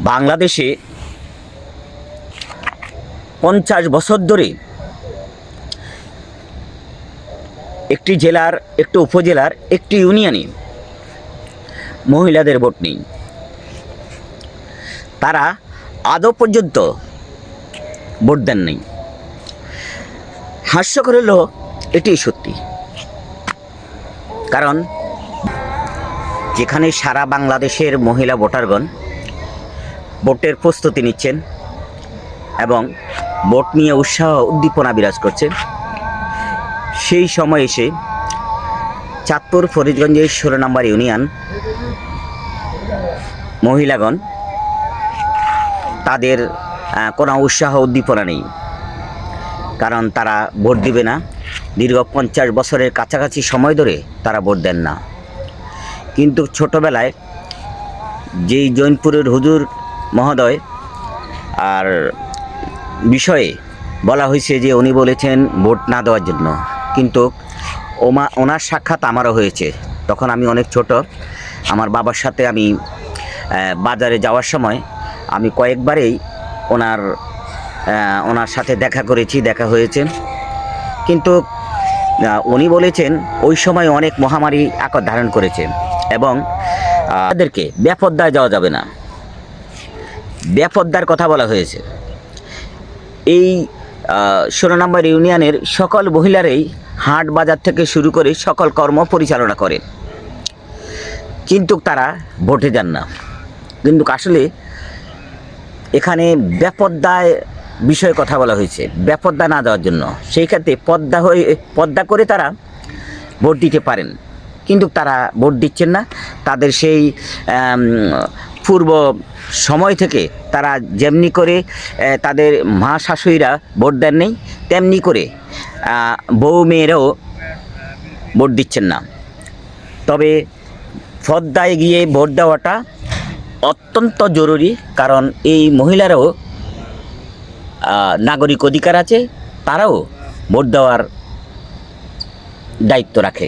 বাংলাদেশে 50 বছর ধরে একটি জেলার, একটি উপজেলার, একটি ইউনিয়নে মহিলাদের ভোট নেই। তারা আদৌ পর্যন্ত ভোট দেন নাই। হাস্যকর হলো এটি সত্যি, কারণ যেখানে সারা বাংলাদেশের মহিলা ভোটারগণ ভোটের প্রস্তুতি নিচ্ছেন এবং ভোট নিয়ে উৎসাহ উদ্দীপনা বিরাজ করছে, সেই সময় এসে চাঁদপুর ফরিদগঞ্জের 16 নম্বর ইউনিয়ন মহিলাগণ তাদের কোনো উৎসাহ উদ্দীপনা নেই, কারণ তারা ভোট দিবে না। দীর্ঘ 50 বছরের কাছাকাছি সময় ধরে তারা ভোট দেন না। কিন্তু ছোটোবেলায় যেই জৈনপুরের হুজুর মহোদয় আর বিষয়ে বলা হয়েছে যে উনি বলেছেন ভোট না দেওয়ার জন্য, কিন্তু ওনার সাক্ষাৎ আমারও হয়েছে। তখন আমি অনেক ছোট। আমার বাবার সাথে আমি বাজারে যাওয়ার সময় আমি কয়েকবারেই ওনার সাথে দেখা হয়েছে। কিন্তু উনি বলেছেন ওই সময় অনেক মহামারী আকার ধারণ করেছে এবং তাদেরকে বেপরদায় যাওয়া যাবে না, বেপরদার কথা বলা হয়েছে। এই 16 নম্বর ইউনিয়নের সকল মহিলারাই হাট বাজার থেকে শুরু করে সকল কর্ম পরিচালনা করে, কিন্তু তারা ভোটে যান না। কিন্তু আসলে এখানে বেপরদায় বিষয়ে কথা বলা হয়েছে, বেপরদা না দেওয়ার জন্য। সেই ক্ষেত্রে পর্দা করে তারা ভোট দিতে পারেন, কিন্তু তারা ভোট দিচ্ছেন না। তাদের সেই পূর্ব সময় থেকে তারা যেমনি করে তাদের মা শাশুড়িরা ভোট দেন নেই, তেমনি করে বউ মেয়েরাও ভোট দিচ্ছেন না। তবে পর্দায় গিয়ে ভোট দেওয়াটা অত্যন্ত জরুরি, কারণ এই মহিলারাও নাগরিক অধিকার আছে, তারাও ভোট দেওয়ার দায়িত্ব রাখে।